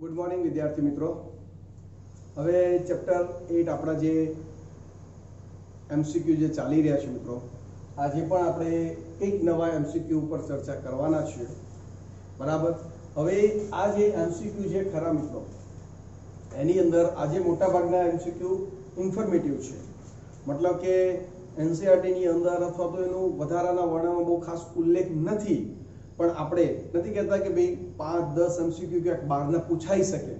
Good morning વિદ્યાર્થી મિત્રો। હવે ચેપ્ટર 8 આપણા જે એમસીક્યુ જે ચાલી રહ્યા છે મિત્રો, આજે પણ આપણે એક નવા એમસીક્યુ ઉપર ચર્ચા કરવાના છીએ, બરાબર। હવે આ જે એમસીક્યુ છે ખરા મિત્રો, એની અંદર આજે મોટા ભાગના એમસીક્યુ ઇન્ફોર્મેટિવ છે, મતલબ કે એનસીઈઆરટી ની અંદર અથવા તો એનું વધારાના વર્ણનમાં બહુ ખાસ ઉલ્લેખ નથી, પણ આપણે નથી કહેતા કે ભાઈ 5-10 એમસીક્યુ ક્યાંક બહારના પૂછાઈ શકે,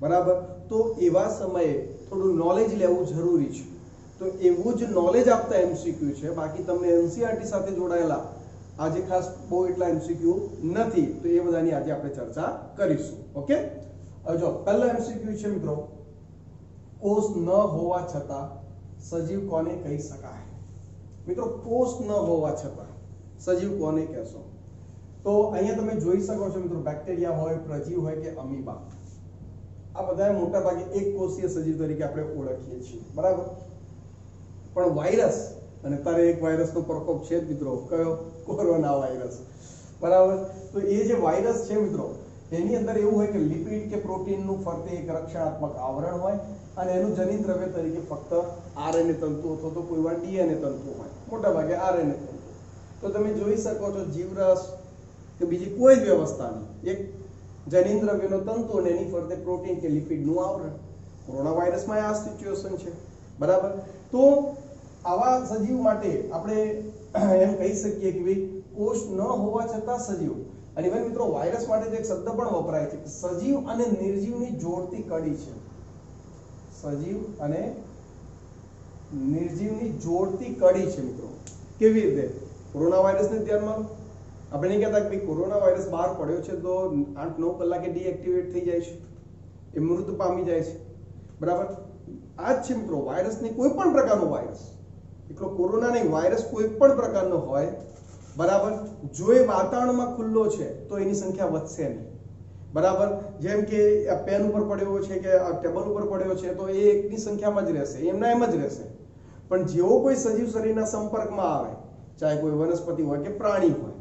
બરાબર। તો એવા સમયે થોડું નોલેજ લેવું જરૂરી છે, તો એવું જ નોલેજ આપતા એમસીક્યુ છે। બાકી તમને એનસીઈઆરટી સાથે જોડાયેલા આજે ખાસ બહુ એટલા એમસીક્યુ નથી, તો એ બધાની આજે આપણે ચર્ચા કરીશું। ઓકે, હવે જો પહેલો એમસીક્યુ છે મિત્રો, કોષ ન હોવા છતાં સજીવ કોને કહી શકાય? મિત્રો, કોષ ન હોવા છતાં સજીવ કોને કહેશો? તો અહીંયા તમે જોઈ શકો છો મિત્રો, બેક્ટેરિયા હોય, પ્રજીવ હોય કે અમીબા, આ બધા મોટા ભાગે એક કોષીય સજીવ તરીકે આપણે ઓળખીએ છીએ, બરાબર। પણ વાયરસ, અને તારે એક વાયરસનો પ્રકોપ છે જ મિત્રો, કયો? કોરોના વાયરસ, બરાબર। તો એ જે વાયરસ છે મિત્રો, એની અંદર એવું હોય કે લિપિડ કે પ્રોટીનનું ફરતે એક રક્ષણાત્મક આવરણ હોય, અને એનું જનીન દ્રવ્ય તરીકે ફક્ત આરએનએ તંતુ અથવા તો કોઈ વાર ડીએનએ તંતુ હોય, મોટા ભાગે આરએનએ તંતુ। તો તમે જોઈ શકો છો જીવરસ કે બીજી કોઈ જ વ્યવસ્થાની એક જનીન દ્રવ્યનો તંતુ અને એની ફરતે પ્રોટીન કે લિપિડનું આવરણ। કોરોના વાયરસમાં આ સિચ્યુએશન છે, બરાબર। તો આવા સજીવ માટે આપણે એમ કહી શકીએ કે ભાઈ કોષ ન હોવા છતાં સજીવ, અને ઇવન મિત્રો વાયરસ માટે એક શબ્દ પણ વપરાય છે, સજીવ અને નિર્જીવની જોડતી કડી છે। સજીવ અને નિર્જીવની જોડતી કડી છે મિત્રો। કેવી રીતે? કોરોના વાયરસને ધ્યાનમાં લો, આપણે નહીં કહેતા કે ભાઈ કોરોના વાયરસ બહાર પડ્યો છે તો 8-9 કલાકે ડીએક્ટિવેટ થઈ જાય છે, એ મૃત પામી જાય છે, બરાબર। આ જ છે મિત્રો, વાયરસની કોઈ પણ પ્રકારનો વાયરસ, એટલો કોરોના નહીં, વાયરસ કોઈ પણ પ્રકારનો હોય, બરાબર, જો એ વાતાવરણમાં ખુલ્લો છે તો એની સંખ્યા વધશે નહીં, બરાબર। જેમ કે આ પેન ઉપર પડ્યો છે કે આ ટેબલ ઉપર પડ્યો છે તો એ એકની સંખ્યામાં જ રહેશે, એમના એમ જ રહેશે। પણ જેવો કોઈ સજીવ શરીરના સંપર્કમાં આવે, ચાહે કોઈ વનસ્પતિ હોય કે પ્રાણી હોય,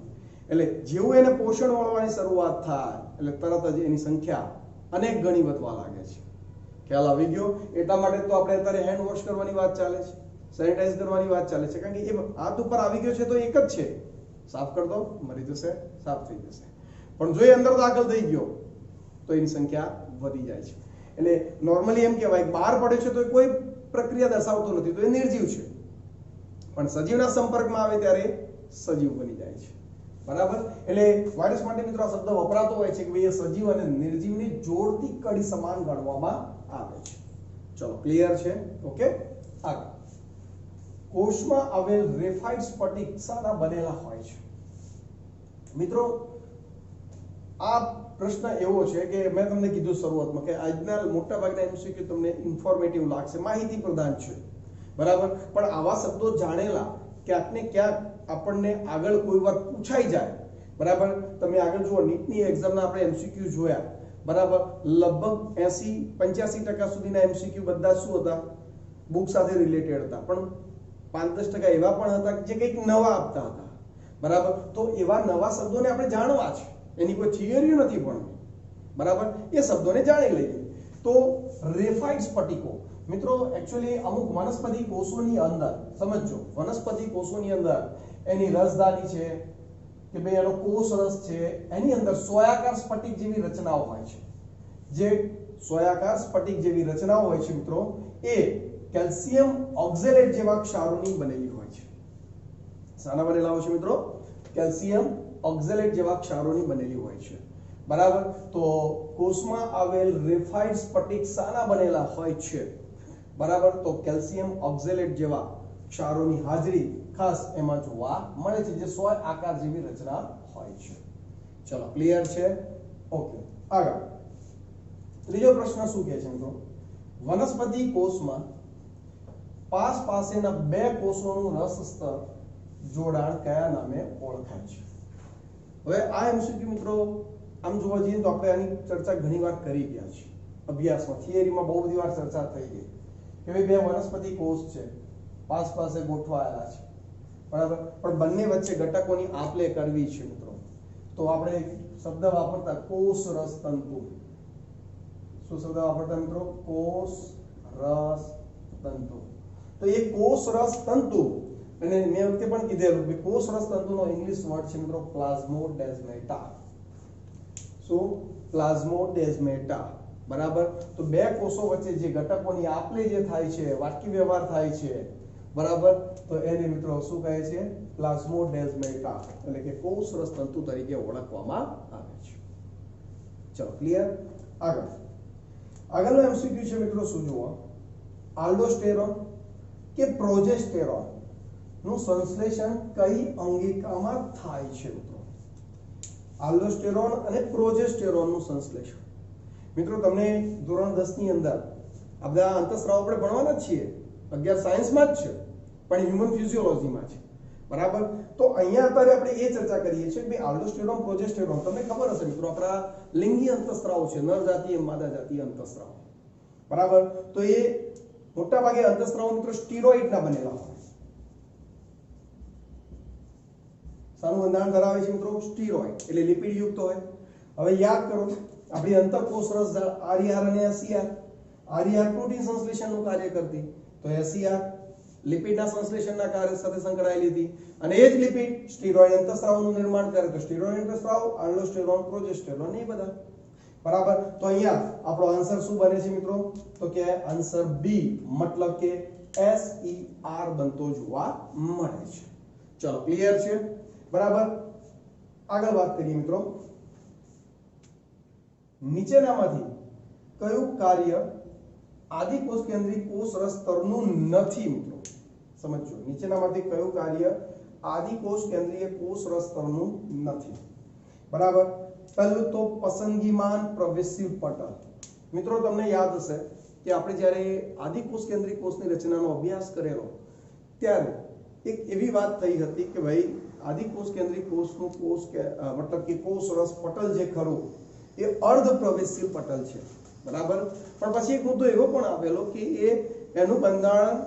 એટલે જેવું એને પોષણ મળવાની શરૂઆત થાય એટલે તરત જ એની સંખ્યા અનેક ગણી વધવા લાગે છે। ખ્યાલ આવી ગયો? એટલા માટે તો આપણે અત્યારે હેન્ડ વોશ કરવાની વાત ચાલે છે, સેનિટાઈઝ કરવાની વાત ચાલે છે, કારણ કે એ હાથ ઉપર આવી ગયો છે તો એક જ છે, સાફ કરી દો, મરી જશે, સાફ થઈ જશે। પણ જો એ અંદર દાખલ થઈ ગયો તો એની સંખ્યા વધી જાય છે। એટલે નોર્મલી એમ કહેવાય કે બહાર પડે છે તો કોઈ પ્રક્રિયા દર્શાવતો નથી, તો એ નિર્જીવ છે, પણ સજીવના સંપર્કમાં આવે ત્યારે સજીવ બની જાય છે, બરાબર। એટલે વાયરસ માટે મિત્રો આ શબ્દ વપરાતો હોય છે કે ભાઈ એ સજીવ અને નિર્જીવની જોડતી કડી સમાન ગણવામાં આવે છે। ચલો, ક્લિયર છે? ઓકે, આગળ, કોષમાં આવેલ ગ્રેફાઇટ સ્ફટિક શાના બનેલા હોય છે? મિત્રો, આ પ્રશ્ન એવો છે કે મેં તમને કીધું શરૂઆતમાં કે આજના મોટા ભાગના એમસીક્યુ તમને ઇન્ફોર્મેટિવ લાગશે, માહિતી પ્રદાન છે, બરાબર। પણ આવા શબ્દો જાણેલા ક્યાંક ને ક્યાંક આપણને આગળ કોઈ વાર પૂછાઈ જાય, બરાબર। તમે આગળ જુઓ, નીટની એક્ઝામના આપણે એમસીક્યુ જોયા, બરાબર, લગભગ 80-85% સુધીના એમસીક્યુ બધા શું હતા? બુક સાથે રિલેટેડ હતા, પણ 5-10% એવા પણ હતા જે કંઈક નવા આપતા હતા, બરાબર। તો એવા નવા શબ્દોને આપણે જાણવા છે, એની કોઈ થિયરી નથી ભણવી, બરાબર, એ શબ્દોને જાણી લઈએ। તો ગ્રેફાઇટ સ્ફટિકો મિત્રો, એકચ્યુઅલી અમુક વનસ્પતિ કોષોની અંદર, સમજો, વનસ્પતિ કોષોની અંદર એની રસધાની છે કે ભાઈ એનો કોષ રસ છે, એની અંદર સોયાકાર સ્ફટિક જેવી રચનાઓ હોય છે। જે સોયાકાર સ્ફટિક જેવી રચનાઓ હોય છે મિત્રો, એ કેલ્શિયમ ઓક્ઝેલેટ જેવા ક્ષારોની બનેલી હોય છે। શાના બનેલા હોય છે મિત્રો? કેલ્શિયમ ઓક્ઝેલેટ જેવા ક્ષારોની બનેલી હોય છે, બરાબર। તો કોષમાં આવેલ ગ્રેફાઇટ સ્ફટિક શાના બનેલા હોય છે? બરાબર, તો કેલ્શિયમ ઓક્ઝેલેટ જેવા ક્ષારોની હાજરી ખાસ એમાં જોવા મળે છે, જે સોય આકાર જેવી રચના હોય છે। ચલો, ક્લિયર છે? ઓકે, આગળ, ત્રીજો પ્રશ્ન શું કહે છે મિત્રો? વનસ્પતિ કોષમાં પાસેના બે કોષોનું રસ સ્તર જોડાણ કયા નામે ઓળખાય છે? હવે આ એમસીક્યુ મિત્રો આમ જોવા જઈએ તો આપણે આની ચર્ચા ઘણીવાર કરી ગયા છે અભ્યાસમાં, થિયરીમાં બહુ બધી વાર ચર્ચા થઈ ગઈ કે ભાઈ બે વનસ્પતિ કોષ છે, પાસે ગોઠવાયેલા છે, બરાબર, પણ બંને વચ્ચે ઘટકોની આપ-લે કરવી છે મિત્રો, તો આપણે શબ્દ વાપરતા કોષ રસ તંતુ, શું શબ્દ વાપરતા મિત્રો? કોષ રસ તંતુ. તો એ કોષ રસ તંતુ, અને મેં વખતે પણ કીધેલું કે કોષ રસ તંતુનો ઇંગ્લિશ વર્ડ છે મિત્રો પ્લાઝ્મોડેસ્માટા. શું? પ્લાઝ્મોડેસ્માટા. બરાબર. તો બે કોષો વચ્ચે જે ઘટકોની આપલે જે થાય છે, વાટકી વ્યવહાર થાય છે, બરાબર, તો એને મિત્રો શું કહે છે? પ્લાઝ્મોડેસ્માટા, એટલે કે કોષ રસ તંતુ તરીકે ઓળખવામાં આવે છે. ચલો ક્લિયર. આગળનો એમસીક્યુ છે મિત્રો, શું જુઓ? આલ્ડોસ્ટેરોન કે પ્રોજેસ્ટેરોન નું સંશ્લેષણ કઈ અંગિકામાં થાય છે મિત્રો? આલ્ડોસ્ટેરોન અને પ્રોજેસ્ટેરોન નું સંશ્લેષણ. મિત્રો તમને ધોરણ 10 ની અંદર આ બધા અંતઃસ્રાવ આપણે ભણવાના જ છીએ, 11 સાયન્સમાં જ છે, પણ હ્યુમન ફિઝિયોલોજીમાં છે. બરાબર. તો અહીંયા અત્યારે આપણે એ ચર્ચા કરીએ છીએ કે આલ્ડોસ્ટેરોન પ્રોજેસ્ટેરોન, તમને ખબર હશે મિત્રો, આપણા લિંગી અંતઃસ્રાવ છે, નર જાતીય માદા જાતીય અંતઃસ્રાવ. બરાબર. તો એ મોટા ભાગે અંતઃસ્રાવ મિત્રો સ્ટીરોઇડના બનેલા હોય. સાનું બંધારણ ધરાવે છે મિત્રો સ્ટીરોઇડ, એટલે લિપિડ યુક્ત હોય. હવે યાદ કરો, આપણી અંતઃકોષ રસ આરઈઆર અને એસઈઆર. આરઈઆર પ્રોટીન સંશ્લેષણનું કાર્ય કરતી, તો એસઈઆર લિપિડના સંશ્લેષણના કાર્ય સાથે સંકળાયેલી હતી, અને એ જ લિપિડ સ્ટીરોઇડ અંતઃસ્રાવનું નિર્માણ કરે. તો સ્ટીરોઇડ અંતઃસ્રાવ, આલ્ડોસ્ટેરોન, પ્રોજેસ્ટેરોન એ બધા. બરાબર. તો અહીંયા આપણો આન્સર શું બને છે મિત્રો? તો કે આન્સર બી, મતલબ કે એસઈઆર બનતો જોવા મળે છે. ચલો ક્લિયર છે. બરાબર. આગળ વાત કરીએ મિત્રો, નીચેનામાંથી કયું કાર્ય આદિકોષ કેન્દ્રીય કોષ રસ સ્તરનું નથી મિત્રો? સમજો, નીચેનામાંથી કયું કાર્ય આદિકોષ કેન્દ્રીય કોષ રસ સ્તરનું નથી? બરાબર. પહેલું તો પસંદગીમાન પ્રવેશી પટલ. મિત્રો તમને યાદ હશે કે આપણે જ્યારે આદિકોષ કેન્દ્રીય કોષની રચનાનો અભ્યાસ કરેલો ત્યારે એક એવી વાત થઈ હતી કે ભાઈ આદિકોષ કેન્દ્રીય કોષનું મતલબ કે કોષ રસ પટલ જે ખરું એ અર્ધ પ્રવેશી પટલ છે. બરાબર. પણ પછી એક મુદ્દો એવો પણ આવેલો કે એનું બંધારણ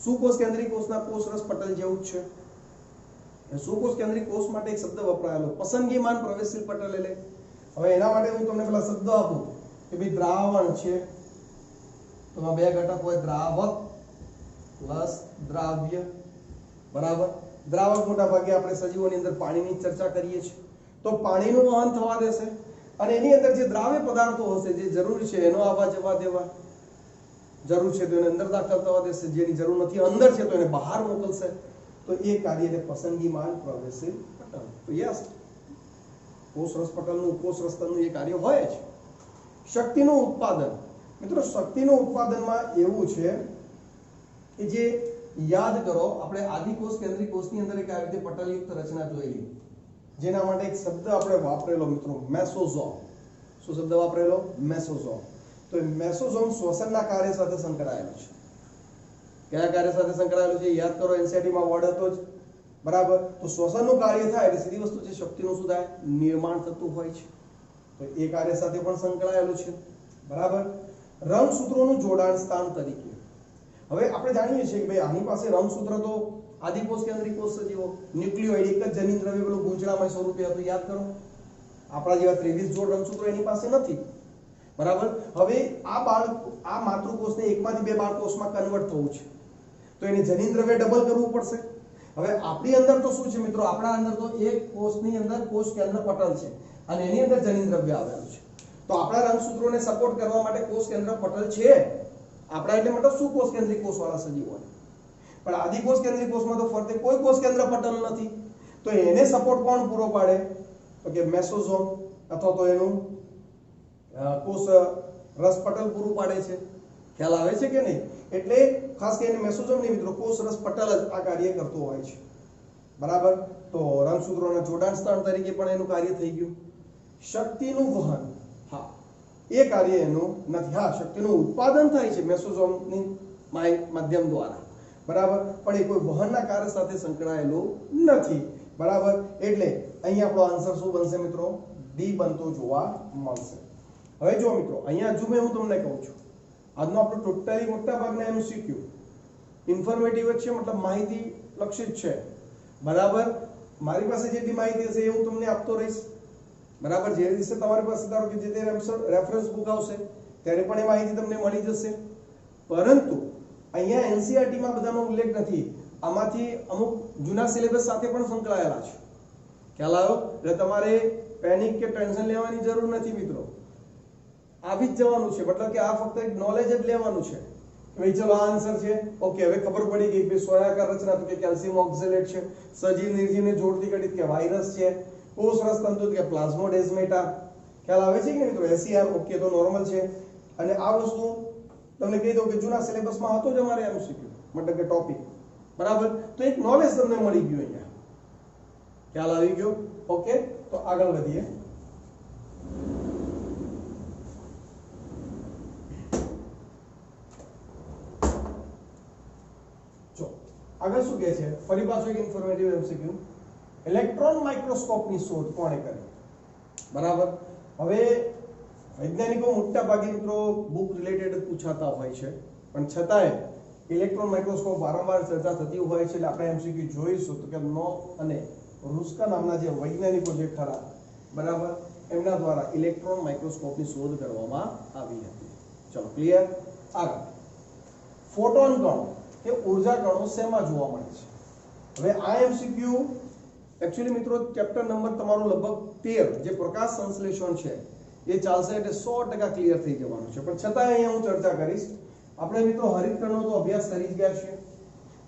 સુકોષ કેન્દ્રીય કોષના કોષ રસ પટલ જેવું જ છે. સુકોષ કેન્દ્રીય કોષ માટે એક શબ્દ વપરાયેલો પસંદગીમાન પ્રવેશશીલ પટલ. એટલે હવે એના માટે હું તમને પેલા શબ્દ આપું કે ભાઈ દ્રાવણ છે, તો આ બે ઘટક હોય, દ્રાવક પ્લસ દ્રાવ્ય. બરાબર. દ્રાવક મોટા ભાગે આપણે સજીવોની અંદર પાણીની ચર્ચા કરીએ છીએ, તો પાણીનું વહન થવા દેશે, અને એની અંદર જે દ્રાવ્ય પદાર્થો હશે, જે જરૂરી છે એનો આવવા જવા દેવા, જરૂર છે તો એને અંદર દાખલ થવા દેશે, જેની જરૂર નથી અંદર છે તો એને બહાર મોકલશે. તો એ કાર્યને પસંદગીમાન પ્રવેશશીલ પટલ. તો યસ, કોષ રસ પટલનું, કોષ રસ સ્તરનું એ કાર્ય હોય છે. શક્તિનું ઉત્પાદન. મિત્રો શક્તિનું ઉત્પાદનમાં એવું છે કે જે યાદ કરો, આપણે આદિકોષ કેન્દ્રીય કોષની અંદર એક આવી રીતે પટલયુક્ત રચના જોયેલી, જેના માટે એક શબ્દ આપણે વાપરેલો મિત્રો, મેસોઝોમ. શું શબ્દ વાપરેલો? મેસોઝોમ. તો એ મેસોઝોમ શ્વસનના કાર્ય સાથે સંકળાયેલું છે. કયા કાર્ય સાથે સંકળાયેલું છે? યાદ કરો, એનસીઈઆરટી માં વર્ડ હતો જ. બરાબર. તો શ્વસનનું કાર્ય થાય એટલે સીધી વસ્તુ છે, શક્તિનું શું થાય? નિર્માણ થતું હોય છે. તો એ કાર્ય સાથે પણ સંકળાયેલું છે. બરાબર. રંગસૂત્રોનું જોડાણ સ્થાન તરીકે. હવે આપણે જાણીએ છીએ કે ભાઈ આની પાસે રંગસૂત્ર તો આદિકોષ કેન્દ્રીય કોષ સજીવો ન્યુક્લિયોઇડ એક જ જનીન દ્રવ્ય પેલું ગૂંચળામય સ્વરૂપે હતું. યાદ કરો, આપણા જેવા 23 જોડ રંગસૂત્રો એની પાસે નથી. બરાબર. હવે આ માતૃકોષને એકમાંથી બે બાળકોષમાં કન્વર્ટ થવું છે, તો એને જનીન દ્રવ્ય ડબલ કરવું પડશે. હવે આપણી અંદર તો શું છે મિત્રો? આપણા અંદર તો એક કોષની અંદર કોષ કેન્દ્ર પટલ છે, અને એની અંદર જનીન દ્રવ્ય આવેલું છે. તો આપણા રંગસૂત્રોને સપોર્ટ કરવા માટે કોષ કેન્દ્ર પટલ છે આપણા, એટલે મતલબ સુકોષ કેન્દ્રીય કોષ વાળા સજીવો. પણ આદિકોષ કેન્દ્રીય કોષમાં તો ફરતે કોઈ કોષ કેન્દ્ર પટલ નથી. તો એને સપોર્ટ કોણ પૂરો પાડે? તો કે મેસોઝોમ અથવા તો એનું કોષ રસ પટલ પૂરું પાડે છે. ખ્યાલ આવે છે કે નહીં? એટલે ખાસ કરીને મેસોઝોમ નહીં મિત્રો, કોષ રસ પટલ જ આ કાર્ય કરતો હોય છે. બરાબર. તો રંગસૂત્રોના જોડાણ સ્થાન તરીકે પણ એનું કાર્ય થઈ ગયું. શક્તિનું વહન, હા, એ કાર્ય એનું નથી. હા, શક્તિનું ઉત્પાદન થાય છે મેસોઝોમની માધ્યમ દ્વારા. બરાબર. પણ એ કોઈ વહનના કાર્ય સાથે સંકળાયેલું નથી. બરાબર. એટલે અહીં આપણો આન્સર શું બનશે મિત્રો? ડી બનતો જોવા મળશે. હવે જો મિત્રો, અહીંયા હજુ હું તમને કહું છું, આજનો આપણો ટોટલી મોટા ભાગના એમસીક્યુ ઇન્ફોર્મેટિવ જ છે, મતલબ માહિતી લક્ષિત છે. બરાબર. મારી પાસે જેટલી માહિતી હશે એ હું તમને આપતો રહીશ. બરાબર, જે દિવસે તમારી પાસે ધારો કે જે તે રેફરન્સ બુક આવશે ત્યારે પણ એ માહિતી તમને મળી જશે, પરંતુ અહીંયા એનસીઈઆરટી માં બધાનો ઉલ્લેખ નથી. આમાંથી અમુક જૂના સિલેબસ સાથે પણ સંકળાયેલા છે. ખ્યાલ આવ્યો? એટલે તમારે પેનિક કે ટેન્શન લેવાની જરૂર નથી મિત્રો, આવી જ જવાનું છે. મતલબ કે આ ફક્ત એક નોલેજ જ લેવાનું છે. ભાઈ ચલો આ આન્સર છે, ઓકે, હવે ખબર પડી ગઈ કે સોયાકાર રચના તો કે કેલ્શિયમ ઓક્ઝેલેટ છે, સજીવ નિર્જીવને જોડતી કડી કે વાયરસ છે, કોષરસ તંતુ કે પ્લાઝ્મોડેઝમેટા. ખ્યાલ આવે છે કે મિત્રો? એસીઆર ઓકે તો નોર્મલ છે. અને આ વસ્તુ તમને કહી દઉં કે જૂના સિલેબસમાં હતો જ અમારે એમસીક્યુ, મતલબ કે ટોપિક, બરાબર. તો એક નોલેજ તમને મળી ગયું અહીંયા. ખ્યાલ આવી ગયો? ઓકે, તો આગળ વધીએ. જો આગળ શું કહે છે, ફરી પાછું એક ઇન્ફોર્મેટિવ એમસીક્યુ. ઇલેક્ટ્રોન માઇક્રોસ્કોપની શોધ કોણે કરી? બરાબર. હવે વૈજ્ઞાનિકો મોટા ભાગે મિત્રો બુક રિલેટેડ પૂછાતા હોય છે, પણ છતાંય ઇલેક્ટ્રોન માઇક્રોસ્કોપ વારંવાર ચર્ચા થતી હોય છે, એટલે આપણે એમસીક્યુ જોઈશું. તો કે નો અને રૂસ્કા નામના જે વૈજ્ઞાનિકો જે ખરા, બરાબર, એમના દ્વારા ઇલેક્ટ્રોન માઇક્રોસ્કોપની શોધ કરવામાં આવી હતી. ચલો ક્લિયર? આગળ, ફોટોન કણો કે ઉર્જા કણો શેમાં જોવા મળે છે? હવે આ એમસીક્યુ એકચ્યુઅલી મિત્રો ચેપ્ટર નંબર તમારું લગભગ 13 જે પ્રકાશ સંશ્લેષણ છે એ ચાલશે, એટલે 100% ક્લિયર થઈ જવાનું છે. પણ છતાં અહીંયા હું ચર્ચા કરીશ. આપણે મિત્રો હરિતકણનો તો અભ્યાસ કરી જ ગયા છીએ,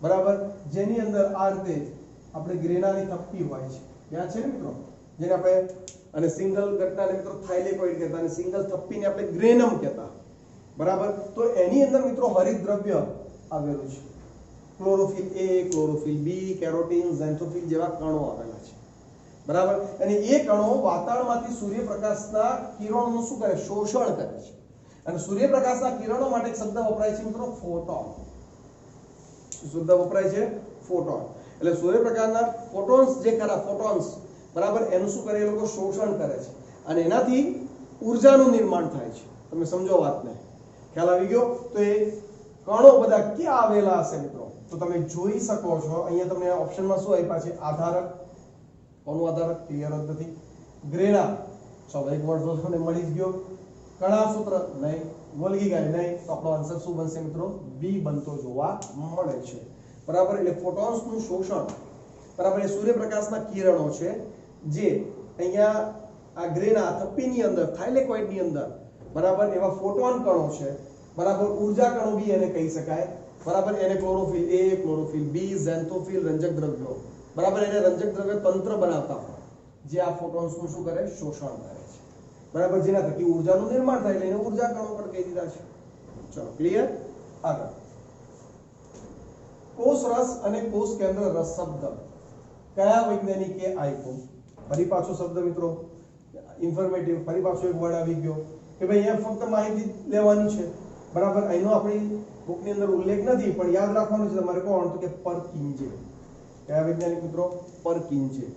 બરાબર, જેની અંદર આ રીતે આપણે ગ્રેનાની થપ્પી હોય છે, ત્યાં છે ને મિત્રો, જેને આપણે અને સિંગલ ઘટનાને મિત્રો થાઇલેકોઇડ કહેતા અને સિંગલ થપ્પીને આપણે ગ્રેનમ કહેતા, બરાબર. તો એની અંદર મિત્રો હરિત દ્રવ્ય આવેલું છે. ક્લોરોફિલ એ, ક્લોરોફિલ બી, કેરોટીન, ઝેન્થોફિલ જેવા કણો આવેલા છે, બરાબર. અને એ કણો વાતાવરણમાંથી સૂર્યપ્રકાશના કિરણોનું શું કરે? શોષણ કરે છે. અને સૂર્યપ્રકાશના કિરણો માટે એક શબ્દ વપરાય છે મિત્રો, ફોટોન. શબ્દ વપરાય છે ફોટોન. એટલે સૂર્યપ્રકાશના ફોટોન્સ જે ખરા, ફોટોન્સ, બરાબર, એનું શું કરે? એ લોકો શોષણ કરે છે અને એનાથી ઉર્જાનું નિર્માણ થાય છે. તમે સમજો વાતને? ખ્યાલ આવી ગયો? તો એ કણો બધા ક્યાં આવેલા હશે મિત્રો? તો તમે જોઈ શકો છો અહીંયા તમને ઓપ્શનમાં શું આપ્યા છે? આધારક. કોનું આધારક? ક્લિયર જ નથી. ગ્રેના, ચલો એક વર્ડ તો તમને મળી જ ગયો. કણાસૂત્ર નહીં, ગોલ્ગી ગાય નહીં. તો આપણો આન્સર શું બનશે મિત્રો? બી બનતો જોવા મળે છે, બરાબર. એટલે ફોટોન્સનું શોષણ, બરાબર, એ સૂર્યપ્રકાશના કિરણો છે જે અહીંયા આ ગ્રેના થપ્પીની અંદર, થાઇલેકોઇડની અંદર, બરાબર, એવા ફોટોન કણો છે, બરાબર. ઉર્જા કણો બી એને કહી શકાય, બરાબર. એને ક્લોરોફિલ એ, ક્લોરોફિલ બી, ઝેન્થોફિલ, રંજક દ્રવ્યો, બરાબર, એને રંજક દ્રવ્ય તંત્ર બનાવતા હોય જે આ ફોટોન્સનું શું કરે? શોષણ કરે છે, બરાબર. જેના થકી ઉર્જાનું નિર્માણ થાય, એટલે એને ઉર્જા કણો પણ કહી દીધા છે. ચલો ક્લિયર? આગળ, કોષ રસ અને કોષ કેન્દ્ર રસ શબ્દ કયા વૈજ્ઞાનિકે આપ્યો? ફરી પાછો શબ્દ મિત્રો ઇન્ફોર્મેટિવ, ફરી પાછો એક વર્ડ આવી ગયો કે ભાઈ અહીંયા ફક્ત માહિતી લેવાની છે, બરાબર. અહીંનો આપણી બુકની અંદર ઉલ્લેખ નથી, પણ યાદ રાખવાનું છે તમારે. કોણ? તો કે પરકિંજે. કયા વૈજ્ઞાનિક મિત્રો? પરકિંજે.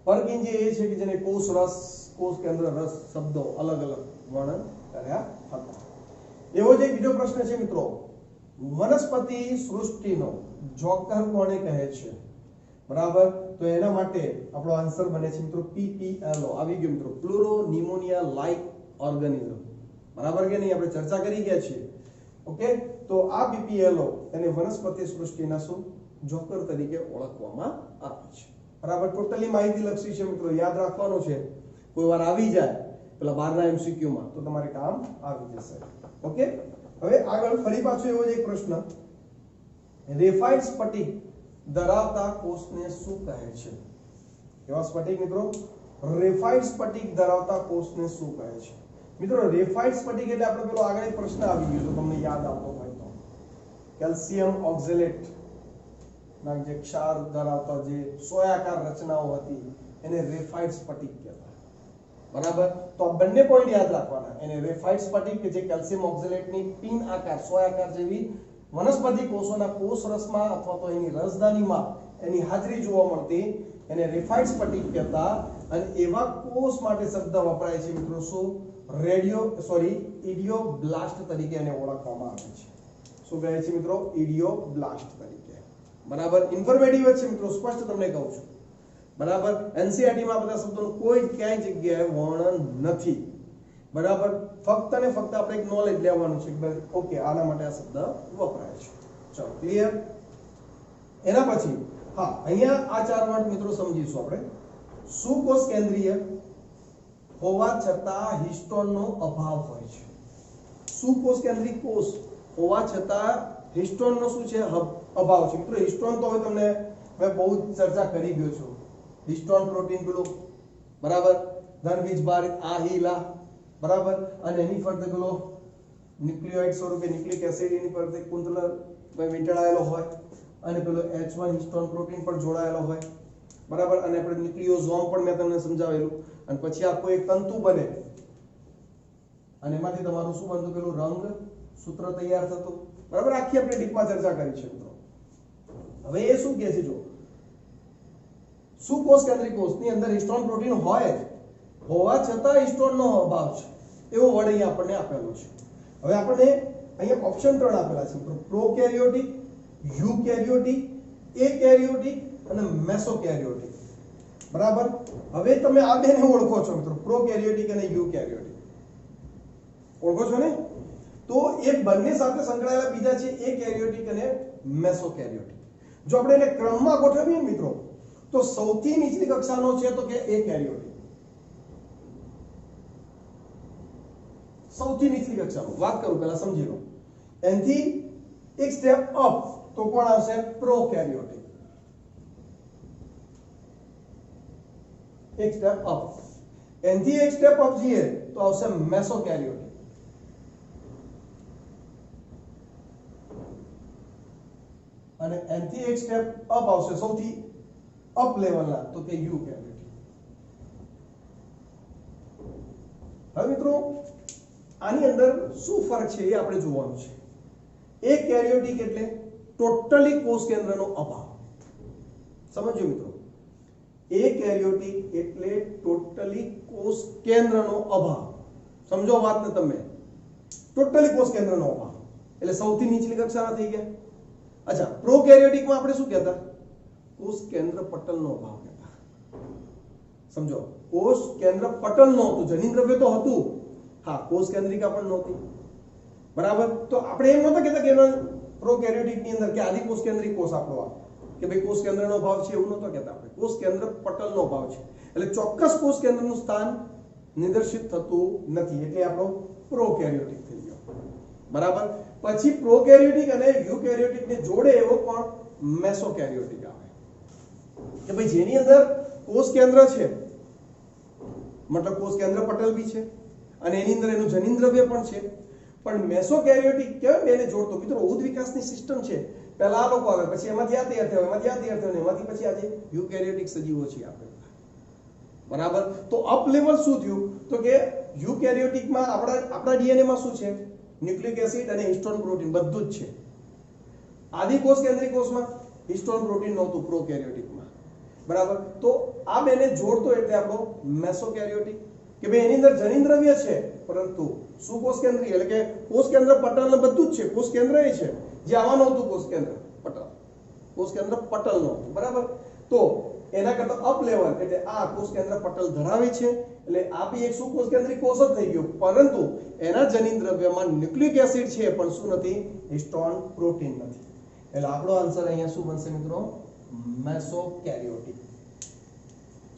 પરકિંજે એ છે કે જેને કોષ રસ, કોષ કેન્દ્ર રસ શબ્દો અલગ અલગ વર્ણન કર્યા હતા. એવો જ એક બીજો પ્રશ્ન છે મિત્રો, વનસ્પતિ સૃષ્ટિનો જોકર કોને કહે છે? બરાબર. તો એના માટે આપણો આન્સર બને છે મિત્રો PPLO. આવી ગયો મિત્રો, પ્લુરો નિમોનિયા લાઇક ઓર્ગેનિઝમ, બરાબર કે નહીં? આપણે ચર્ચા કરી ગયા છીએ. ઓકે, તો આ PPLO એને વનસ્પતિ સૃષ્ટિના શું જોકર તરીકે ઓળખવામાં આવે છે, બરાબર. ટોટલી માહિતી લક્ષી છે મિત્રો, યાદ રાખવાનું છે. કોઈ વાર આવી જાય પેલા 12ના MCQ માં તો તમારે કામ આવી જશે. ઓકે, હવે આગળ ફરી પાછો એવો જ એક પ્રશ્ન, રેફાઇડ સ્ફટિક ધરાવતા કોષને શું કહે છે? કેવા સ્ફટિક મિત્રો? રેફાઇડ સ્ફટિક ધરાવતા કોષને શું કહે છે? મિત્રો રેફાઇડ સ્ફટિક એટલે આપણે પેલો આગળ એક પ્રશ્ન આવી ગયો તો તમને યાદ આવતો હોય તો, કેલ્શિયમ ઓક્ઝેલેટ ના જે ક્ષાર ધરાવતા જે સોયાકાર રચનાઓ હતી એને રેફાઇડ સ્ફટિક કહેવાય, બરાબર. તો આ બંને પોઈન્ટ યાદ રાખવાના. એને રેફાઇડ સ્ફટિક કે જે કેલ્શિયમ ઓક્ઝેલેટની પિન આકાર, સોયાકાર જેવી વનસ્પતિ કોષોના કોષ રસમાં અથવા તો એની રસદાનીમાં એની હાજરી જોવા મળતી, એને રેફાઇડ સ્ફટિક કહેતા. અને એવા કોષ માટે શબ્દ વપરાય છે મિત્રો શું? ઇડિયોબ્લાસ્ટ તરીકે એને ઓળખવામાં આવે છે. શું કહે છે મિત્રો? ઇડિયોબ્લાસ્ટ તરીકે, બરાબર. ઇન્ફોર્મેટિવ છે મિત્રો, સ્પષ્ટ તમને કહું છું. બરાબર. એનસીઈઆરટી માં આ બધા શબ્દોનું કોઈ ક્યાંય જગ્યાએ વર્ણન નથી. બરાબર. ફક્ત ને ફક્ત આપણે એક નોલેજ લેવાનું છે કે ઓકે આના માટે આ શબ્દ વપરાય છે. ચલો ક્લિયર. એના પછી હા અહીંયા આ ચાર વર્ડ મિત્રો સમજીશું આપણે. સુકોષ કેન્દ્રીય હોવા છતાં હિસ્ટોનનો અભાવ હોય છે. સુકોષ કેન્દ્રીય કોષ હોવા છતાં હિસ્ટોનનો શું છે અભાવ છે. મિત્રો હિસ્ટોન તો હવે તમને મેં બહુ ચર્ચા કરી ગયો છું. હિસ્ટોન પ્રોટીન પેલું બરાબર ધનવીજ બારિત આહિલા બરાબર અને એની ફરતે પેલો ન્યુક્લિયોઇડ સ્વરૂપે ન્યુક્લિક એસિડ એની ફરતે કુંતલર વીંટળાયેલો હોય અને પેલો H1 હિસ્ટોન પ્રોટીન પણ જોડાયેલો હોય બરાબર અને આપણે ન્યુક્લિયોઝોમ પણ મેં તમને સમજાવેલું અને પછી આખો એક તંતુ બને અને એમાંથી તમારું શું બનતું પેલું રંગ સૂત્ર તૈયાર થતું બરાબર. આખી આપણે ડીપમાં ચર્ચા કરી છે મિત્રો. હવે એ શું કહે છે જો સુકોષ કેન્દ્રીય કોષની અંદર હિસ્ટોન પ્રોટીન હોય હોવા છતાં હિસ્ટોનનો અભાવ છે એવો વર્ડ અહીંયા આપણને આપેલો છે. હવે આપણને અહીંયા ઓપ્શન 3 આપેલા છે મિત્રો. પ્રોકેરિયોટિક, યુકેરિયોટિક, એકેરિયોટિક અને મેસોકેરિયોટિક બરાબર. હવે તમે આ બેને ઓળખો છો મિત્રો, પ્રોકેરિયોટિક અને યુકેરિયોટિક ઓળખો છો ને? તો એ બંને સાથે સંકળાયેલા બીજા છે એકેરિયોટિક અને મેસોકેરિયોટિક. જો આપણે એને ક્રમમાં ગોઠવીએ મિત્રો તો સૌથી નીચલી કક્ષાનો છે તો કે એકેરિયોટિક. સૌથી નીચલી કક્ષાનો વાત કરું પહેલા સમજી લો. એનથી એક સ્ટેપ અપ તો કોણ આવશે? પ્રોકેરિયોટિક. એક સ્ટેપ અપ. એનથી એક સ્ટેપ અપ જઈએ તો આવશે મેસોકેરિયોટિક. અને એનથી એક સ્ટેપ અપ આવશે સૌથી અપ લેવલના તો કે યુકેરિયોટિક. હવે મિત્રો આની અંદર શું ફરક છે એ આપણે જોવાનું છે. એકેરિયોટિક એટલે ટોટલી કોષ કેન્દ્રનો અભાવ. સમજો મિત્રો, એકેરિયોટિક એટલે ટોટલી કોષ કેન્દ્રનો અભાવ. સમજો વાતને તમે. ટોટલી કોષ કેન્દ્રનો અભાવ એટલે સૌથી નીચલી કક્ષાના થઈ ગયા. અચ્છા, પ્રોકેરિયોટિકમાં આપણે શું કહેતા? કોષ કેન્દ્ર પટલનો અભાવ કહેતા. સમજો, કોષ કેન્દ્ર પટલ નહોતું, જનીન દ્રવ્ય તો હતું, હા કોષ કેન્દ્રિકા પણ નહોતી બરાબર. તો આપણે એમ નહોતા કહેતા કે પ્રોકેરિયોટિક ની અંદર કે આદિ કોષ કેન્દ્રિક કોષ આપણો આ કે ભાઈ કોષ કેન્દ્રનો અભાવ છે એવું નહોતા કહેતા આપણે. કોષ કેન્દ્ર પટલનો અભાવ છે એટલે ચોક્કસ કોષ કેન્દ્રનું સ્થાન નિર્દેશિત થતું નથી એટલે આપણો પ્રોકેરિયોટિક થઈ ગયો બરાબર. પછી પ્રોકેરિયોટિક અને યુકેરિયોટિક ને જોડે એવો પણ મેસોકેરિયોટિક આવે કે ભાઈ જેની અંદર કોષ કેન્દ્ર છે મતલબ કોષ કેન્દ્ર પટલ બી છે અને એની અંદર એનું જનીન દ્રવ્ય પણ છે. પણ મેસોકેરિયોટિક કેમ બેને જોડતો? મિત્રો ઉદ વિકાસની સિસ્ટમ છે. પહેલા આ લોકો આવે, પછી એમાંથી આ તૈયાર થયો, એમાંથી આ તૈયાર થયો, એમાંથી પછી આજે યુકેરિયોટિક સજીવો છે આપણે બરાબર. તો અપ લેવલ શું થયું તો કે યુકેરિયોટિકમાં આપણા ડીએનએ માં શું છે? ન્યુક્લિક એસિડ અને હિસ્ટોન પ્રોટીન બધું જ છે. આદિ કોષ કેન્દ્રિય કોષમાં હિસ્ટોન પ્રોટીન નહોતું પ્રોકેરિયોટિકમાં બરાબર. તો આ બેને જોડતો એટલે આપણો મેસોકેરિયોટિક કે ભાઈ એની અંદર જનીન દ્રવ્ય છે પરંતુ સુકોષ કેન્દ્રીય એટલે કે કોષ કેન્દ્ર પટલ બધું જ છે. કોષ કેન્દ્ર એ છે જે આવવાનું હતું કોષ કેન્દ્ર પટલ. કોષ કેન્દ્ર પટલ નો બરાબર. તો એના કરતા અપ લેવલ એટલે આ કોષ કેન્દ્ર પટલ ધરાવે છે એટલે આ બી એક સુકોષ કેન્દ્રિય કોષ જ થઈ ગયો પરંતુ એના જનીન દ્રવ્યમાં ન્યુક્લિક એસિડ છે પણ શું નથી? હિસ્ટોન પ્રોટીન નથી. એટલે આપણો આન્સર અહીંયા શું બનશે મિત્રો? મેસોકેરિયોટિક.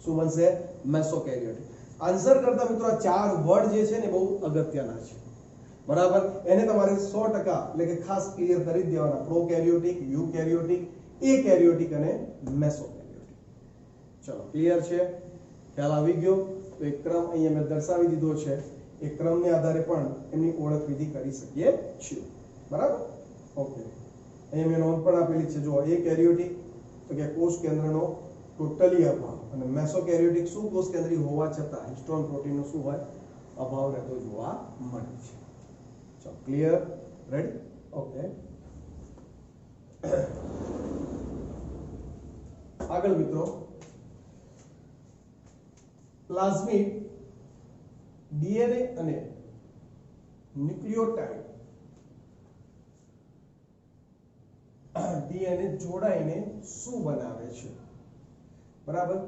શું બનશે? મેસોકેરિયોટિક. આન્સર કરતા મિત્રો આ ચાર વર્ડ જે છે ને બહુ અગત્યના છે બરાબર. એને તમારે 100% એટલે કે ખાસ ક્લિયર કરી દેવાના. પ્રોકેરિયોટિક, યુકેરિયોટિક, એકેરિયોટિક અને મેસોકેરિયોટિક. ચલો ક્લિયર છે? ખ્યાલ આવી ગયો? તો એક ક્રમ અહીંયા મેં દર્શાવી દીધો છે. એ ક્રમને આધારે પણ એમની ઓળખ વિધિ કરી શકીએ છીએ બરાબર. ઓકે, અહીંયા મેં નોંધ પણ આપેલી છે. જો એકેરિયોટિક તો કે કોષ કેન્દ્રનો ટોટલી અભાવ અને મેસોકેરિયોટિક શું કોષ કેન્દ્રીય હોવા છતાં હિસ્ટોન પ્રોટીનનો શું હોય? અભાવ રહેતો જોવા મળે છે. ચલો ક્લિયર? રેડી? ઓકે. આગળ મિત્રો, પ્લાઝમિડ ડીએનએ અને ન્યુક્લિયોટાઇડ ડીએનએ જોડાઈને શું બનાવે છે બરાબર.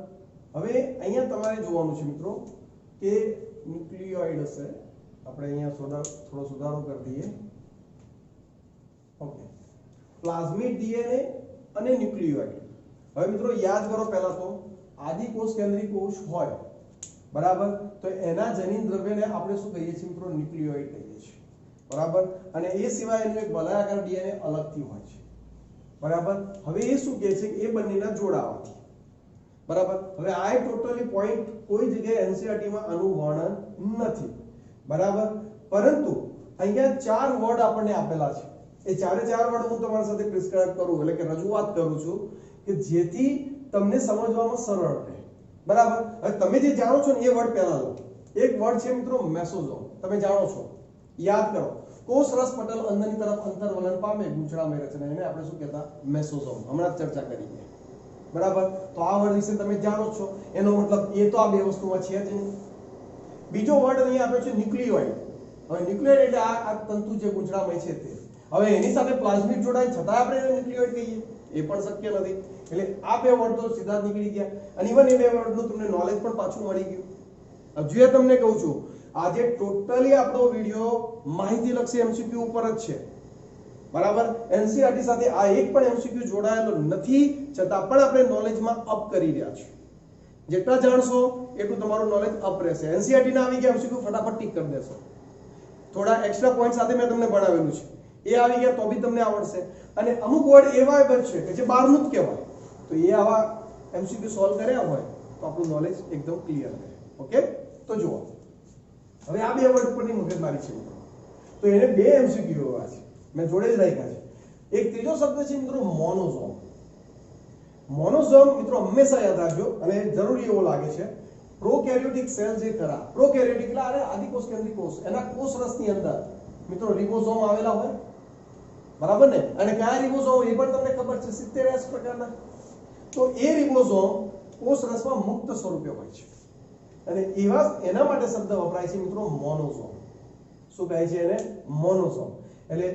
હવે અહીંયા તમારે જોવાનું છે મિત્રો કે ન્યુક્લિયોઇડ હશે, આપણે અહીંયા થોડો સુધારો કરી દઈએ. ઓકે, પ્લાઝમિડ ડીએનએ અને ન્યુક્લિયોઇડ. હવે મિત્રો યાદ કરો, પહેલા તો આદિકોષ કેન્દ્રીય કોષ હોય, બરાબર, તો એના જનીન દ્રવ્યને આપણે શું કહીએ છીએ મિત્રો? ન્યુક્લિયોઇડ કહીએ છીએ, બરાબર. અને એ સિવાય એનું એક વલયાકાર ડીએનએ અલગથી હોય છે, બરાબર. હવે એ શું કહે છે કે એ બંનેના જોડાવાથી, બરાબર. હવે આ એક ટોટલી પોઈન્ટ કોઈ જગ્યાએ એનસીઈઆરટી માં આનું વર્ણન નથી, બરાબર. પરંતુ અહીંયા 4 વર્ડ આપણને આપેલા છે. એ ચારે 4 વર્ડ હું તમારી સાથે પ્રિસ્ક્રાઇબ કરું, એટલે કે રજૂઆત કરું છું કે જેથી તમને સમજવામાં સરળ રહે, બરાબર. હવે તમે જે જાણો છો ને એ વર્ડ પહેલા લો. એક વર્ડ છે મિત્રો મેસોઝોમ, તમે જાણો છો, યાદ કરો. કોષ રસ પટલ અંદરની તરફ અંતર્વલન પામે ગૂંચળામય રચના, એને આપણે શું કહેતા? મેસોઝોમ. હમણાં જ ચર્ચા કરી છે, બરાબર. તો આ વર્ડ વિશે તમે જાણો છો, એનો મતલબ એ તો આ બે વસ્તુમાં છે જ નહીં. બીજો વર્ડ અહીંયા આપ્યો છે ન્યુક્લિયોઇડ. હવે ન્યુક્લિયોઇડ એટલે આ તંતુ જે ગૂંચળામય છે તે. હવે એની સાથે પ્લાઝમિડ જોડાય છતાં આપણે એને ન્યુક્લિયોઇડ કહીએ, એ પણ શક્ય નથી. એટલે આ બે વર્ડ તો સીધા જ નીકળી ગયા, અને ઇવન એ બે વર્ડનું તમને નોલેજ પણ પાછું મળી ગયું. હજુ એ તમને કહું છું, આજે ટોટલી આપણો વિડિયો માહિતીલક્ષી એમસીક્યુ ઉપર જ છે, બરાબર. એનસીઈઆરટી સાથે આ એક પણ એમસીક્યુ જોડાયેલો નથી, છતાં પણ આપણે નોલેજમાં અપ કરી રહ્યા છીએ. જેટલા જાણશો એટલું તમારું નોલેજ અપ રહેશે. એનસીઈઆરટી ના આવી ગયા એમસીક્યુ ફટાફટ ટીક કરી દેશો. થોડા એક્સ્ટ્રા પોઈન્ટ સાથે મેં તમને ભણાવેલું છે, એ આવી ગયા તો બી તમને આવડશે. અને અમુક વર્ડ એવા છે કે જે બહારનું જ કહેવાય, તો એ આવા એમસીક્યુ સોલ્વ કર્યા હોય તો આપણું નોલેજ એકદમ ક્લિયર રહે. ઓકે, તો જુઓ, હવે આ બે વર્ડ ઉપરની મગજમારી છે મિત્રો, તો એને બે એમસીક્યુ એવા છે, મેં જોડે જ રાખ્યા છે. એક ત્રીજો શબ્દ છે મિત્રો મોનોઝોમ. મોનોઝોમ મિત્રો હંમેશા યાદ રાખજો, અને જરૂરી એવો લાગે છે. પ્રોકેરિયોટિક સેલ જે ખરા, પ્રોકેરિયોટિક એટલે આદિકોષ કેન્દ્રીય કોષ, એના કોષ રસની અંદર મિત્રો રિબોઝોમ આવેલા હોય, બરાબર ને. અને કયા રિબોઝોમ એ પણ તમને ખબર છે, 70 પ્રકારના. તો એ રિબોઝોમ કોષ રસમાં મુક્ત સ્વરૂપે હોય છે, અને એના માટે શબ્દ વપરાય છે મિત્રો મોનોઝોમ. શું કહે છે એને? મોનોઝોમ. એટલે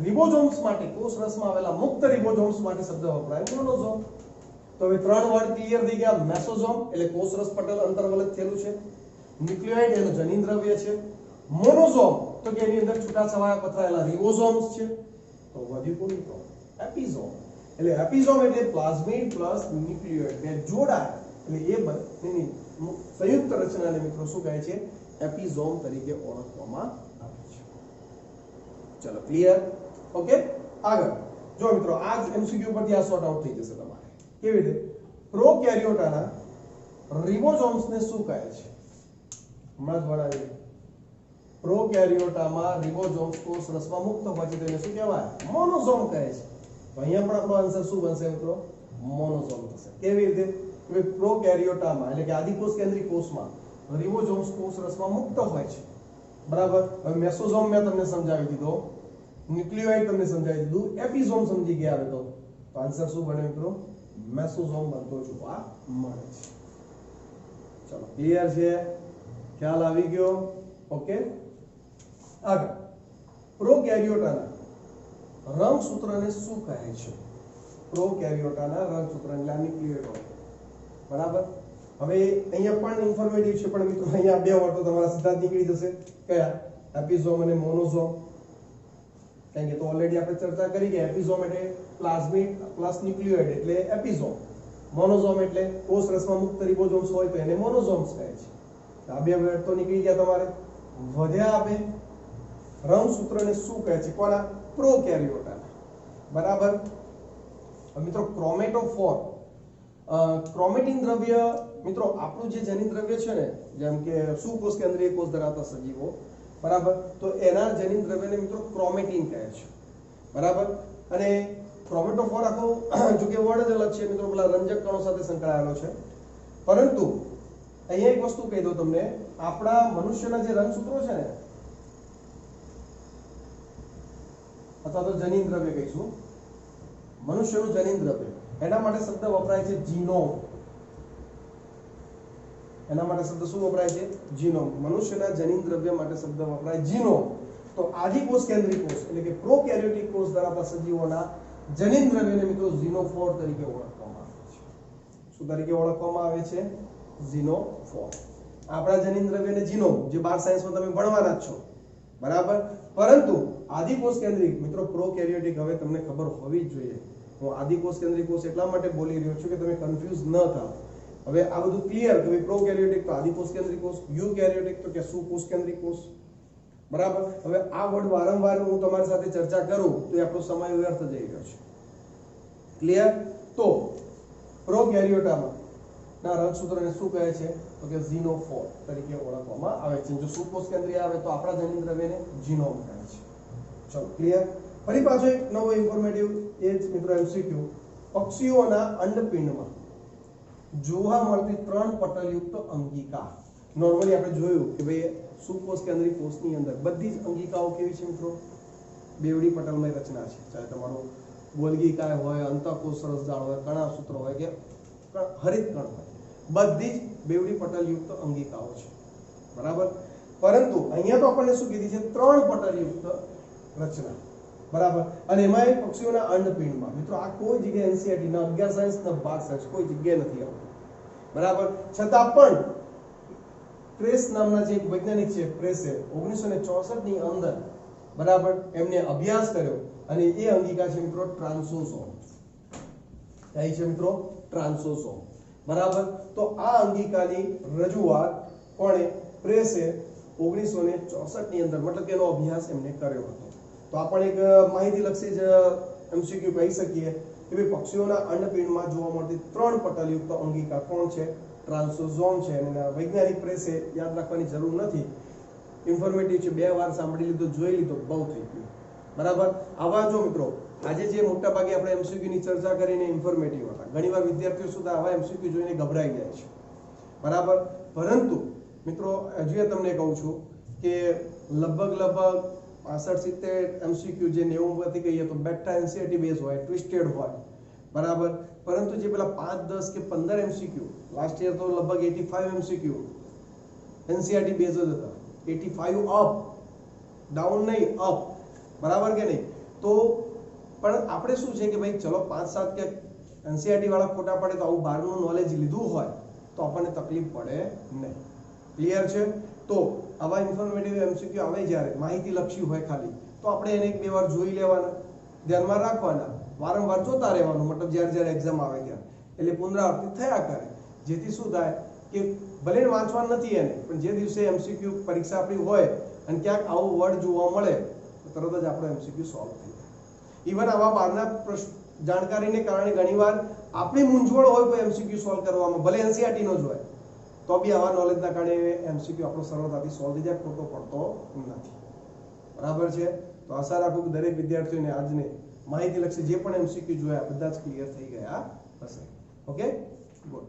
રિબોઝોમ્સ માટે, કોષ રસમાં આવેલા મુક્ત રિબોઝોમ્સ માટે શબ્દ વપરાય મોનોઝોમ. તો હવે 3 વર્ડ ક્લિયર થઈ ગયા. મેસોઝોમ એટલે કોષ રસ પટલ અંતર્વલક થયેલું છે. ન્યુક્લિયોઇડ એનું જનીન દ્રવ્ય છે. મોનોઝોમ તો કે એની અંદર છૂટાછવાયા પથરાયેલા રિબોઝોમ્સ છે. તો વધ્યું કોણ મિત્રો? એપિઝોમ. એટલે એપિઝોમ એટલે પ્લાઝમિડ પ્લસ ન્યુક્લિયોઇડ બે જોડાય, એટલે એ બંનેની સંયુક્ત રચનાને મિત્રો શું કહે છે? એપિઝોમ તરીકે ઓળખવામાં આવે છે. ચલો ક્લિયર? ઓકે, આગળ જો મિત્રો, આ એમસીક્યુ પરથી આ સોર્ટ આઉટ થઈ જશે તમારે. કેવી રીતે? પ્રોકેરિયોટાના રિબોઝોમ્સને શું કહે છે? હમણાં જ ભણાવી. પ્રોકેરિયોટામાં રિબોઝોમ્સ કોષ રસમાં મુક્ત હોય છે, તેને શું કહેવાય? મોનોઝોમ કહે છે. તો અહીંયા પણ આપણો આન્સર શું બનશે મિત્રો? મોનોઝોમ થશે. કેવી રીતે? પ્રોકેરિયોટામાં એટલે કે આદિકોષ કેન્દ્રીય કોષમાં રિબોઝોમ્સ કોષ રસમાં મુક્ત હોય છે, બરાબર. હવે મેસોઝોમ મેં તમને સમજાવી દીધો, ન્યુક્લિયોઇડ તમને સમજાવી દીધું, એપિઝોમ સમજી ગયા હવે તો આન્સર શું બને મિત્રો? મેસોઝોમ બનતો જોવા મળે છે. ચલો ક્લિયર છે? ખ્યાલ આવી ગયો? ઓકે, આગળ પ્રોકેરિયોટાના રંગસૂત્રને શું કહે છે? પ્રોકેરિયોટાના રંગસૂત્ર એટલે ન્યુક્લિયોઇડ, બરાબર. હવે અહીંયા પણ ઇન્ફોર્મેટિવ છે, પણ મિત્રો અહીંયા બે વર્ડ તો તમારા સીધા નીકળી જશે. કયા? એપિઝોમ અને મોનોઝોમ. કારણ કે તો ઓલરેડી આપણે ચર્ચા કરી કે એપિઝોમ એટલે પ્લાઝમિડ પ્લસ ન્યુક્લિયોઇડ એટલે એપિઝોમ. મોનોઝોમ એટલે કોષ રસમાં મુક્ત રિબોઝોમ્સ હોય તો એને મોનોઝોમ્સ કહે છે. આ બે વર્ડ તો નીકળી ગયા તમારે. વધ્યા આપે રંગસૂત્રને શું કહે છે? કોના? પ્રોકેરિયોટાના, બરાબર. મિત્રો ક્રોમેટોફોર, ક્રોમેટિન દ્રવ્ય મિત્રો આપણું જે જનીન દ્રવ્ય છે ને, જેમ કે સુકોષ કેન્દ્રીય કોષ ધરાવતા સજીવો, બરાબર, તો એના જનીન દ્રવ્યને મિત્રો ક્રોમેટિન કહે છે, બરાબર. અને ક્રોમેટોફોર આખો જો કે વર્ડ જ અલગ છે મિત્રો, પેલા રંજક કણો સાથે સંકળાયેલો છે. પરંતુ અહીંયા એક વસ્તુ કહી દઉં તમને, આપણા મનુષ્યના જે રંગસૂત્રો છે ને, અથવા તો જનીન દ્રવ્ય કહીશું, મનુષ્યનું જનીન દ્રવ્ય, એના માટે શબ્દ વપરાય છે જીનોમ. એના માટે શબ્દ શું વપરાય છે? જીનોમ. મનુષ્યના જનીન દ્રવ્ય માટે શબ્દ વપરાય જીનોમ. તો આદિકોષ કેન્દ્રીય કોષ એટલે કે પ્રોકેરિયોટિક કોષ ધરાવતા સજીવોના જનીન દ્રવ્યને મિત્રો ઝીનોફોર તરીકે ઓળખવામાં આવે છે. શું તરીકે ઓળખવામાં આવે છે? ઝીનોફોર. આપણા જનીન દ્રવ્યને જીનોમ, જે બાર સાયન્સમાં તમે ભણવાના જ છો, બરાબર. પરંતુ આદિકોષ કેન્દ્રિક મિત્રો પ્રોકેરિયોટિક હવે તમને ખબર હોવી જ જોઈએ. હું આદિકોષ કેન્દ્રિક કોષ એટલા માટે બોલી રહ્યો છું કે તમે કન્ફ્યુઝ ન થાઓ. હવે આ બધું ક્લિયર કે ભાઈ પ્રોકેરિયોટિક તો આદિકોષ કેન્દ્રિક કોષ, યુકેરિયોટિક તો કે સુકોષ કેન્દ્રિક કોષ, બરાબર. હવે આ વર્ડ વારંવાર હું તમારી સાથે ચર્ચા કરું તો એ આપણો સમય વ્યર્થ જઈ રહ્યો છે. ક્લિયર? તો પ્રોકેરિયોટામાં ના રંગસૂત્રને શું કહે છે? તો કે ઝીનોફોર તરીકે ઓળખવામાં આવે છે. જો સુકોષ કેન્દ્રીય આવે તો આપણા જનીન દ્રવ્યને જીનોમ કહે છે. ચલો ક્લિયર. ફરી પાછો એક નવો ઇન્ફોર્મેટિવ એ જ મિત્રો એમસીક્યુ. પક્ષીઓના અંડપિંડમાં જોવા મળતી 3 પટલયુક્ત અંગિકા. નોર્મલી આપણે જોયું કે ભાઈ સુકોષ કેન્દ્રિક કોષની અંદર બધી જ અંગિકાઓ કેવી છે મિત્રો? બેવડી પટલમય રચના છે. ચાહે તમારું ગોલ્ગી કાય હોય, અંતઃકોષ રસજાળ હોય, કણાસૂત્ર હોય કે હરિત કણ હોય, બધી જ બેવડી પટલયુક્ત અંગિકાઓ છે, બરાબર. પરંતુ અહીંયા તો આપણને શું કીધી છે? 3 પટલયુક્ત રચના, બરાબર. અને એમાં પક્ષીઓના અંડપિંડમાં મિત્રો આ કોઈ જગ્યાએ એનસીઈઆરટી ના 11 સાયન્સ ના 12 સાયન્સ કોઈ જગ્યાએ નથી આવતું, બરાબર. છતાં પણ પ્રેસ નામના જે એક વૈજ્ઞાનિક છે, પ્રેસે 1964 ની અંદર, બરાબર, એમને અભ્યાસ કર્યો અને એ અંગિકા છે મિત્રો ટ્રાન્સોસોમ. કઈ છે મિત્રો? ટ્રાન્સોસોમ, બરાબર. તો આ અંગિકાની રજૂઆત કોણે? પ્રેસે 1964 ની અંદર, મતલબ કે એનો અભ્યાસ એમને કર્યો હતો. તો આ પણ એક માહિતીલક્ષી જ એમસીક્યુ કહી શકીએ કે ભાઈ પક્ષીઓના અંડપિંડમાં જોવા મળતી 3 પટલયુક્ત અંગિકા કોણ છે? ટ્રાન્સોસોમ છે. અને વૈજ્ઞાનિક પ્રેસે યાદ રાખવાની જરૂર નથી, ઇન્ફોર્મેટિવ છે. 2 વાર સાંભળી લીધું, જોઈ લીધું, બહુ થઈ ગયું, બરાબર. આવા જો મિત્રો આજે જે મોટા ભાગે આપણે એમસીક્યુ ની ચર્ચા કરીને ઇન્ફોર્મેટિવ હતા, ઘણીવાર વિદ્યાર્થીઓ સુધા આવા એમસીક્યુ જોઈને ગભરાઈ જાય છે, બરાબર. પરંતુ મિત્રો હજી તમને કહું છું કે લગભગ 65-70 એમસીક્યુ જે 90 માંથી કહીએ તો બેટા એનસીઈઆરટી બેઝ હોય, ટ્વિસ્ટેડ હોય, બરાબર. પરંતુ જે પેલા 5, 10 કે 15 એમસીક્યુ, લાસ્ટ યર તો લગભગ 85 એમસીક્યુ એનસીઈઆરટી બેઝ જ હતા. 85 અપ, ડાઉન નહીં, અપ, બરાબર કે નહીં? તો પણ આપણે શું છે કે ભાઈ ચલો 5-7 કે એનસીઈઆરટી વાળા ખોટા પડે તો આવું બહારનું નોલેજ લીધું હોય તો આપણને તકલીફ પડે નહીં. ક્લિયર છે? તો આવા ઇન્ફોર્મેટિવ એમસીક્યુ આવે જ્યારે માહિતી લક્ષી હોય ખાલી, તો આપણે એને 1-2 વાર જોઈ લેવાના, ધ્યાનમાં રાખવાના, વારંવાર જોતા રહેવાનું, મતલબ જ્યારે એક્ઝામ આવે ત્યારે, એટલે પુનરાવર્તિત થયા કરે. જેથી શું થાય કે ભલે વાંચવાનું નથી એને, પણ જે દિવસે એમસીક્યુ પરીક્ષા આપણી હોય અને ક્યાંક આવો વર્ડ જોવા મળે તો તરત જ આપણો એમસીક્યુ સોલ્વ થઈ જાય. ઇવન આવા બહારના જાણકારીને કારણે ઘણીવાર આપણી મૂંઝવણ હોય કોઈ એમસીક્યુ સોલ્વ કરવામાં, ભલે એનસીઈઆરટી નો જ હોય, તો બી આવા નોલેજના કારણે એમસીક્યુ આપણો સરળતાથી સોલ્વ થઈ જાય, ખોટો પડતો નથી, બરાબર છે. તો આશા રાખું કે દરેક વિદ્યાર્થીઓને આજને માહિતીલક્ષી જે પણ એમસીક્યુ જોયા બધા જ ક્લિયર થઈ ગયા હશે. Okay, good.